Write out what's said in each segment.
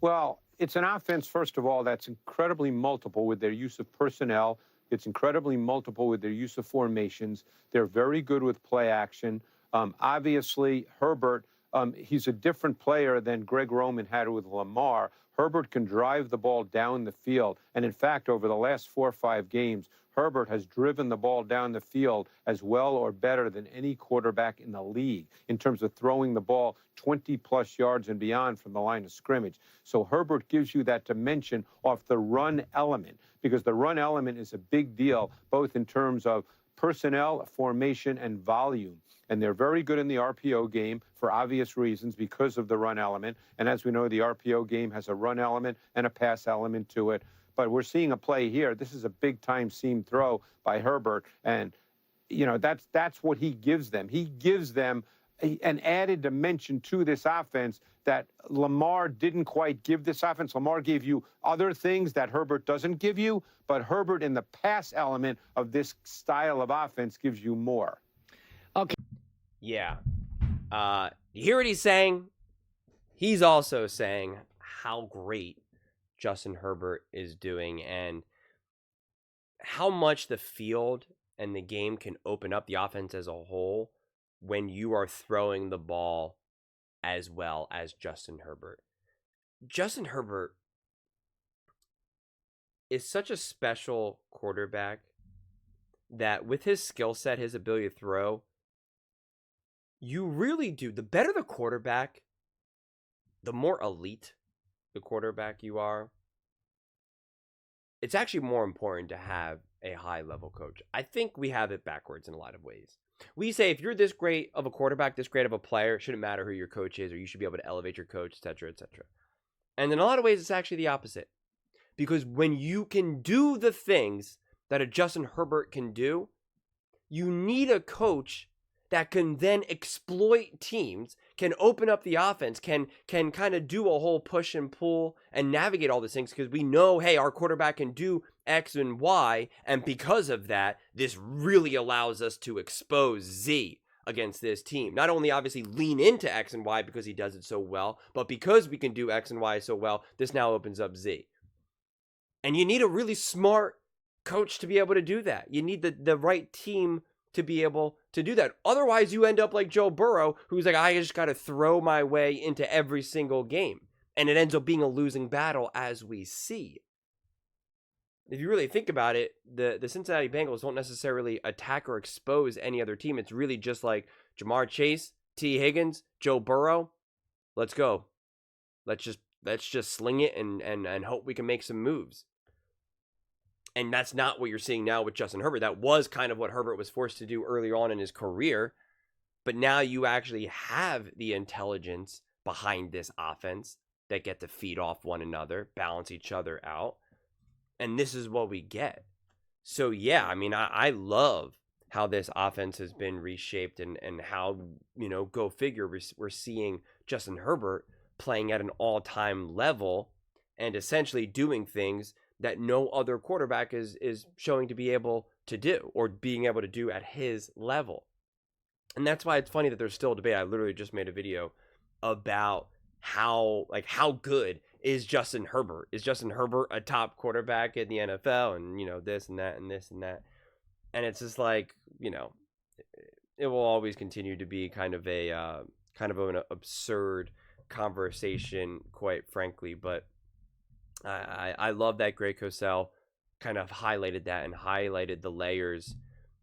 Well, it's an offense, first of all, that's incredibly multiple with their use of personnel. It's incredibly multiple with their use of formations. They're very good with play action. Obviously, Herbert, he's a different player than Greg Roman had with Lamar. Herbert can drive the ball down the field. And in fact, over the last 4 or 5 games, Herbert has driven the ball down the field as well or better than any quarterback in the league in terms of throwing the ball 20-plus yards and beyond from the line of scrimmage. So Herbert gives you that dimension off the run element, because the run element is a big deal, both in terms of personnel, formation, and volume. And they're very good in the RPO game for obvious reasons because of the run element. And as we know, the RPO game has a run element and a pass element to it. But we're seeing a play here. This is a big-time seam throw by Herbert. And, you know, that's what he gives them. He gives them an added dimension to this offense that Lamar didn't quite give this offense. Lamar gave you other things that Herbert doesn't give you, but Herbert in the pass element of this style of offense gives you more. Okay. Yeah. You hear what he's saying? He's also saying how great Justin Herbert is doing and how much the field and the game can open up the offense as a whole when you are throwing the ball as well as Justin Herbert. Justin Herbert is such a special quarterback that with his skill set, his ability to throw, you really do. The better the quarterback, the more elite the quarterback you are, it's actually more important to have a high-level coach. I think we have it backwards in a lot of ways. We say if you're this great of a quarterback, this great of a player, it shouldn't matter who your coach is, or you should be able to elevate your coach, etc., etc. And in a lot of ways, it's actually the opposite. Because when you can do the things that a Justin Herbert can do, you need a coach that can then exploit teams, can open up the offense, can kind of do a whole push and pull and navigate all these things, because we know, hey, our quarterback can do X and Y, and because of that, this really allows us to expose Z against this team. Not only obviously lean into X and Y because he does it so well, but because we can do X and Y so well, this now opens up Z. And you need a really smart coach to be able to do that. You need the right team to be able to do that. Otherwise, you end up like Joe Burrow, who's like, I just got to throw my way into every single game. And it ends up being a losing battle, as we see. If you really think about it, the Cincinnati Bengals don't necessarily attack or expose any other team. It's really just like Jamar Chase, T. Higgins, Joe Burrow. Let's go. Let's just sling it and hope we can make some moves. And that's not what you're seeing now with Justin Herbert. That was kind of what Herbert was forced to do earlier on in his career. But now you actually have the intelligence behind this offense that get to feed off one another, balance each other out. And this is what we get. So, yeah, I mean, I love how this offense has been reshaped and how, you know, go figure, we're seeing Justin Herbert playing at an all-time level and essentially doing things that no other quarterback is showing to be able to do or being able to do at his level. And that's why it's funny that there's still a debate. I literally just made a video about how good is Justin Herbert? Is Justin Herbert a top quarterback in the NFL? And, you know, this and that and this and that. And it's just like, you know, it will always continue to be kind of an absurd conversation, quite frankly, but I love that Greg Cosell kind of highlighted that and highlighted the layers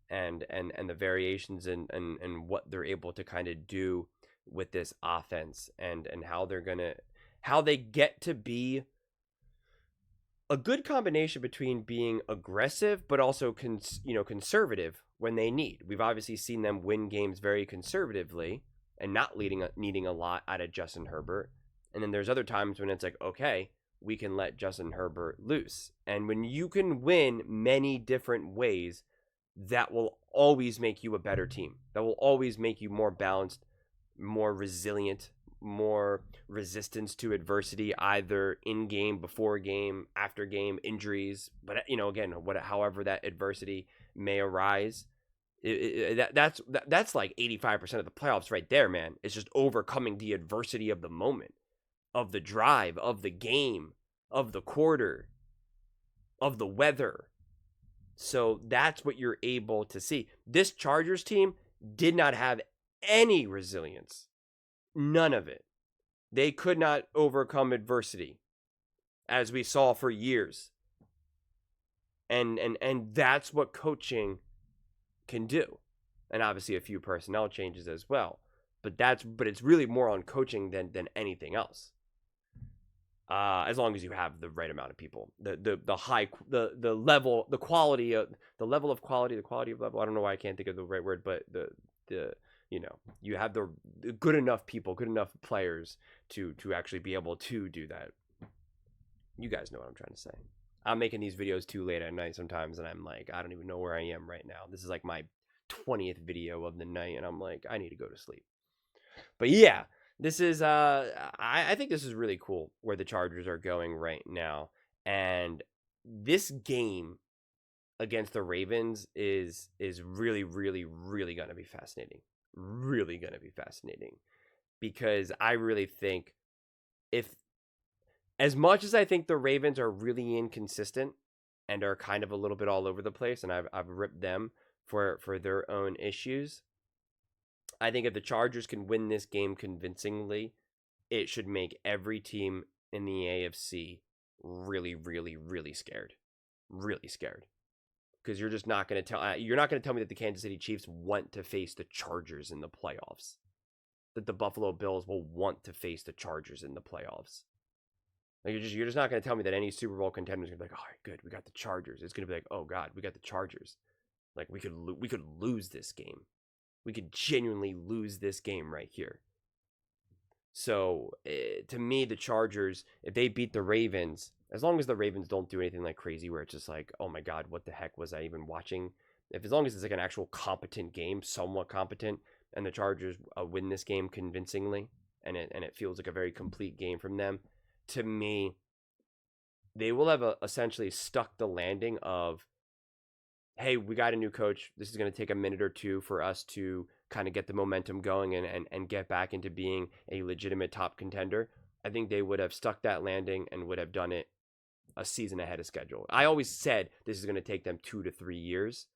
and the variations and what they're able to kind of do with this offense and how they get to be a good combination between being aggressive but also conservative when they need. We've obviously seen them win games very conservatively and not needing a lot out of Justin Herbert. And then there's other times when it's like, okay, we can let Justin Herbert loose. And when you can win many different ways, that will always make you a better team. That will always make you more balanced, more resilient, more resistance to adversity, either in game, before game, after game, injuries. But, you know, again, however that adversity may arise, that's like 85% of the playoffs right there, man. It's just overcoming the adversity of the moment of the drive, of the game, of the quarter, of the weather. So that's what you're able to see. This Chargers team did not have any resilience. None of it. They could not overcome adversity, as we saw for years. And that's what coaching can do. And obviously a few personnel changes as well. But it's really more on coaching than anything else. As long as you have the right amount of people, the level of quality. I don't know why I can't think of the right word, but you have the good enough people, good enough players to actually be able to do that. You guys know what I'm trying to say. I'm making these videos too late at night sometimes, and I'm like, I don't even know where I am right now. This is like my 20th video of the night, and I'm like, I need to go to sleep. But yeah, this is I think this is really cool where the Chargers are going right now. And this game against the Ravens is really, really, really going to be fascinating. Really going to be fascinating. Because I really think as much as I think the Ravens are really inconsistent and are kind of a little bit all over the place, and I've ripped them for their own issues, I think if the Chargers can win this game convincingly, it should make every team in the AFC really, really, really scared. Really scared. Because you're just not going to tell me that the Kansas City Chiefs want to face the Chargers in the playoffs. That the Buffalo Bills will want to face the Chargers in the playoffs. Like you're just not going to tell me that any Super Bowl contender is going to be like, all right, good, we got the Chargers. It's going to be like, oh God, we got the Chargers. Like we could lose this game. We could genuinely lose this game right here. So to me, the Chargers, if they beat the Ravens, as long as the Ravens don't do anything like crazy where it's just like, oh my God, what the heck was I even watching? As long as it's like an actual competent game, somewhat competent, and the Chargers win this game convincingly, and it feels like a very complete game from them, to me, they will have essentially stuck the landing of, hey, we got a new coach. This is going to take a minute or two for us to kind of get the momentum going and get back into being a legitimate top contender. I think they would have stuck that landing and would have done it a season ahead of schedule. I always said this is going to take them 2 to 3 years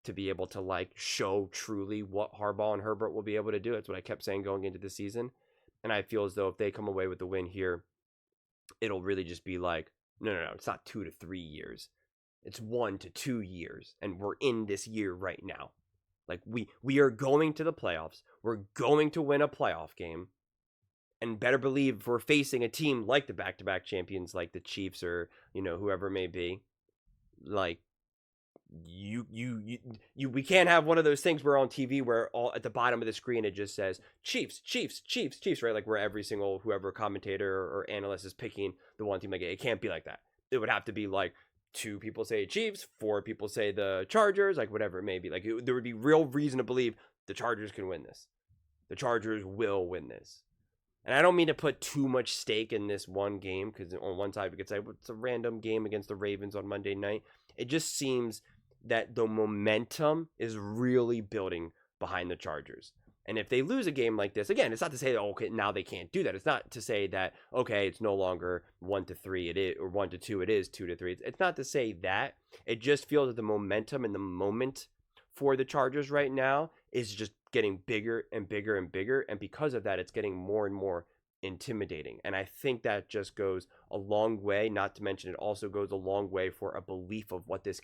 to be able to like show truly what Harbaugh and Herbert will be able to do. That's what I kept saying going into the season. And I feel as though if they come away with the win here, it'll really just be like, no, it's not 2 to 3 years. It's 1 to 2 years. And we're in this year right now. Like we are going to the playoffs. We're going to win a playoff game. And better believe if we're facing a team like the back-to-back champions, like the Chiefs or, whoever it may be, like we can't have one of those things where on TV where all at the bottom of the screen it just says Chiefs, right? Like where every single whoever commentator or analyst is picking the one team. Like it can't be like that. It would have to be like 2 people say Chiefs, 4 people say the Chargers, like whatever it may be. Like there would be real reason to believe the Chargers can win this. The Chargers will win this. And I don't mean to put too much stake in this one game because on one side we could say well, it's a random game against the Ravens on Monday night. It just seems that the momentum is really building behind the Chargers. And if they lose a game like this, again, it's not to say that, okay, now they can't do that. It's not to say that, okay, it's no longer 1 to 3, it is, or 1 to 2, it is 2 to 3. It's not to say that. It just feels that the momentum and the moment for the Chargers right now is just getting bigger and bigger and bigger. And because of that, it's getting more and more intimidating. And I think that just goes a long way, not to mention it also goes a long way for a belief of what this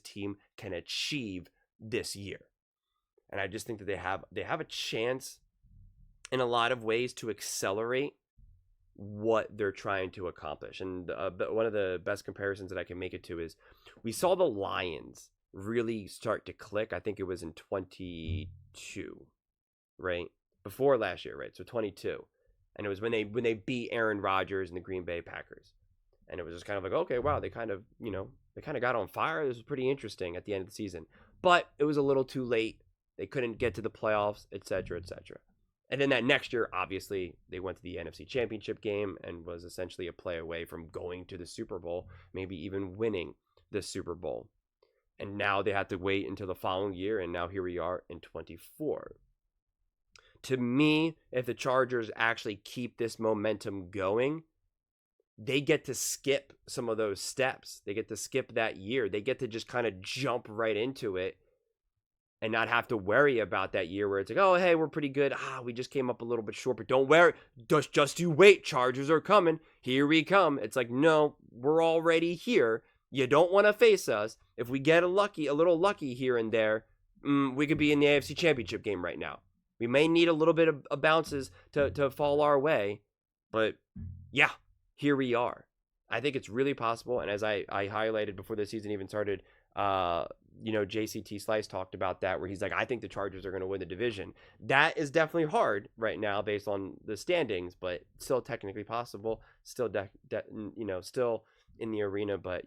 team can achieve this year. And I just think that they have a chance in a lot of ways to accelerate what they're trying to accomplish. And one of the best comparisons that I can make it to is we saw the Lions really start to click. I think it was in 22, right? Before last year, right? So 22. And it was when they beat Aaron Rodgers and the Green Bay Packers. And it was just kind of like, okay, wow, they kind of got on fire. This was pretty interesting at the end of the season. But it was a little too late. They couldn't get to the playoffs, etc., etc. And then that next year, obviously, they went to the NFC Championship game and was essentially a play away from going to the Super Bowl, maybe even winning the Super Bowl. And now they have to wait until the following year, and now here we are in 24. to me, if the Chargers actually keep this momentum going, they get to skip some of those steps. They get to skip that year. They get to just kind of jump right into it and not have to worry about that year where it's like, oh, hey, we're pretty good. We just came up a little bit short, but don't worry. Just you wait. Chargers are coming. Here we come. It's like, no, we're already here. You don't want to face us. If we get a little lucky here and there, we could be in the AFC Championship game right now. We may need a little bit of bounces to fall our way, but yeah, here we are. I think it's really possible, and as I highlighted before the season even started, JCT Slice talked about that, where he's like, I think the Chargers are going to win the division. That is definitely hard right now based on the standings, but still technically possible. Still, still in the arena, but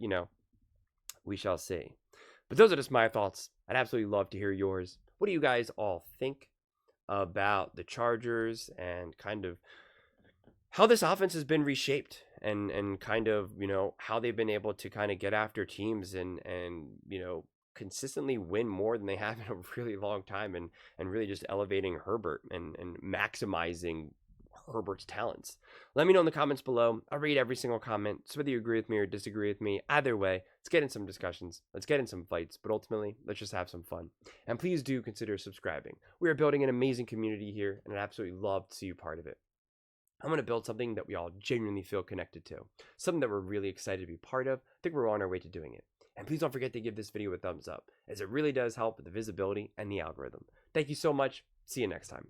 we shall see. But those are just my thoughts. I'd absolutely love to hear yours. What do you guys all think about the Chargers and kind of how this offense has been reshaped and kind of, how they've been able to kind of get after teams and consistently win more than they have in a really long time and really just elevating Herbert and maximizing Herbert's talents. Let me know in the comments below. I read every single comment. So whether you agree with me or disagree with me, either way, let's get in some discussions. Let's get in some fights. But ultimately, let's just have some fun. And please do consider subscribing. We are building an amazing community here, and I'd absolutely love to see you part of it. I'm going to build something that we all genuinely feel connected to. Something that we're really excited to be part of. I think we're on our way to doing it. And please don't forget to give this video a thumbs up, as it really does help with the visibility and the algorithm. Thank you so much. See you next time.